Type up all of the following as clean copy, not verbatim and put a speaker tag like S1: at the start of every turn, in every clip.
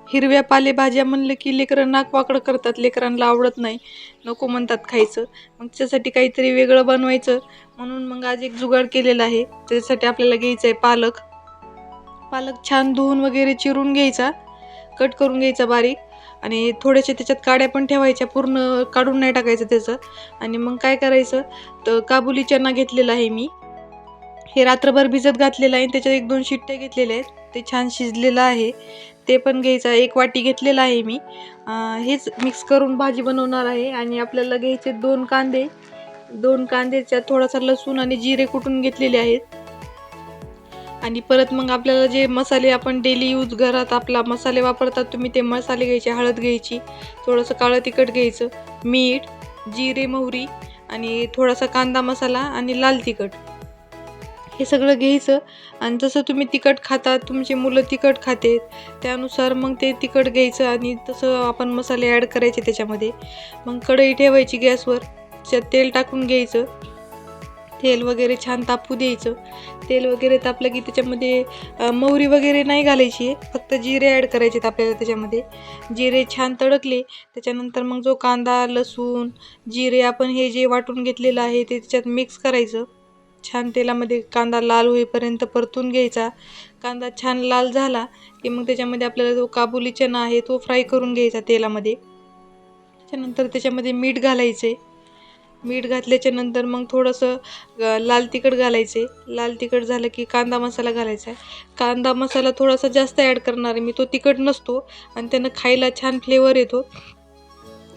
S1: हिरव्या पालेभाज्या म्हणलं की लेकरं नाक वाकडं करतात, लेकरांना आवडत नाही, नको म्हणतात खायचं. मग त्याच्यासाठी काहीतरी वेगळं बनवायचं म्हणून मग आज एक जुगाड केलेला आहे. त्याच्यासाठी आपल्याला घ्यायचं आहे पालक. पालक छान धुवून वगैरे चिरून घ्यायचा, कट करून घ्यायचा बारीक, आणि थोड्याशा त्याच्यात काड्या पण ठेवायच्या, पूर्ण काढून नाही टाकायचं त्याचं. आणि मग काय करायचं, तर काबुली चना घेतलेला आहे मी, हे रात्रभर भिजत घातलेलं आहे. त्याच्यात 1-2 शिट्ट्या घेतलेल्या आहेत, ते छान शिजलेलं आहे. ते पण घ्यायचं, 1 वाटी घेतलेलं आहे मी. हेच मिक्स करून भाजी बनवणार आहे. आणि आपल्याला घ्यायचे 2 कांदे, 2 कांद्याच्यात थोडासा लसूण आणि जिरे कुटून घेतलेले आहेत. आणि परत मग आपल्याला जे मसाले आपण डेली यूज घरात आपला मसाले वापरतात तुम्ही, ते मसाले घ्यायचे. हळद घ्यायची, थोडंसं काळं तिखट घ्यायचं, मीठ, जिरे मोहरी आणि थोडासा कांदा मसाला आणि लाल तिखट, हे सगळं घ्यायचं. आणि जसं तुम्ही तिखट खाता, तुमची मुलं तिखट खाते त्यानुसार मग ते तिखट घ्यायचं आणि तसं आपण मसाले ॲड करायचे त्याच्यामध्ये. मग कढई ठेवायची गॅसवर, त्याच्यात तेल टाकून घ्यायचं. तेल वगैरे छान तापू द्यायचं. तेल वगैरे तापलं की त्याच्यामध्ये मोहरी वगैरे नाही घालायची, फक्त जिरे ॲड करायचे आपल्याला त्याच्यामध्ये. जिरे छान तडकले त्याच्यानंतर मग जो कांदा, लसूण, जिरे आपण हे जे वाटून घेतलेलं आहे ते त्याच्यात मिक्स करायचं. छान तेलामध्ये कांदा लाल होईपर्यंत परतून घ्यायचा. कांदा छान लाल झाला की मग त्याच्यामध्ये आपल्याला जो काबुली चना आहे तो फ्राय करून घ्यायचा तेलामध्ये. त्याच्यानंतर त्याच्यामध्ये मीठ घालायचे. मीठ घातल्याच्या नंतर मग थोडंसं लाल तिखट घालायचे. लाल तिखट झालं की कांदा मसाला घालायचा आहे. कांदा मसाला थोडासा जास्त ॲड करणार आहे मी, तो तिखट नसतो आणि त्यानं खायला छान फ्लेवर येतो.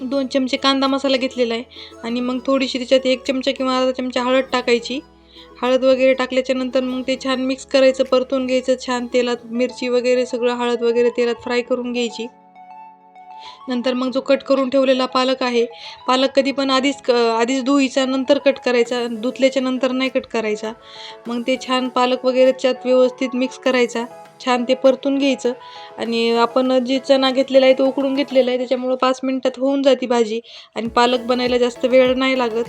S1: 2 चमचे कांदा मसाला घेतलेला आहे. आणि मग थोडीशी त्याच्यात 1 चमचा किंवा अर्धा चमचा हळद टाकायची. हळद वगैरे टाकल्याच्या नंतर मग ते छान मिक्स करायचं, परतून घ्यायचं छान तेलात. मिरची वगैरे सगळं हळद वगैरे तेलात फ्राय करून घ्यायची. नंतर मग जो कट करून ठेवलेला पालक आहे, पालक कधी पण आधीच धुवायचा, नंतर कट करायचा, धुतल्याच्या नंतर नाही कट करायचा. मग ते छान पालक वगैरे त्यात व्यवस्थित मिक्स करायचा, छान ते परतून घ्यायचं. आणि आपण जे चणा घेतलेला आहे तो उकडून घेतलेला आहे, त्याच्यामुळं 5 मिनिटात होऊन जाते भाजी. आणि पालक बनायला जास्त वेळ नाही लागत.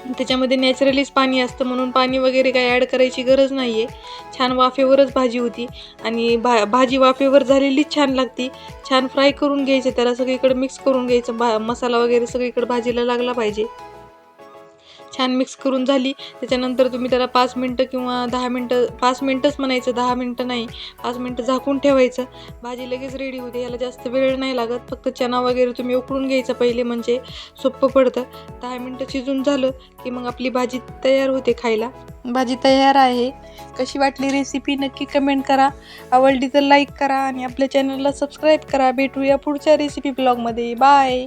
S1: त्याच्यामध्ये नॅचरलीच पाणी असतं म्हणून पाणी वगैरे काही ॲड करायची गरज नाही आहे. छान वाफेवरच भाजी होती. आणि भाजी वाफेवर झालेलीच छान लागते. छान फ्राय करून घ्यायचं, त्याला सगळीकडे मिक्स करून घ्यायचं, मसाला वगैरे सगळीकडे भाजीला लागला पाहिजे. छान मिक्स करून झाली त्याच्यानंतर तुम्ही त्याला 5 मिनटं किंवा 10 मिनटं, 5 मिनटंच म्हणायचं, 10 मिनटं नाही, 5 मिनटं झाकून ठेवायचं. भाजी लगेच रेडी होते, याला जास्त वेळ नाही लागत. फक्त चना वगैरे तुम्ही उकळून घ्यायचं पहिले, म्हणजे सोपं पडतं. 10 मिनटं शिजून झालं की मग आपली भाजी तयार होते खायला. भाजी तयार आहे. कशी वाटली रेसिपी नक्की कमेंट करा. आवडली तर लाईक करा आणि आपल्या चॅनलला सबस्क्राईब करा. भेटूया पुढच्या रेसिपी ब्लॉगमध्ये. बाय.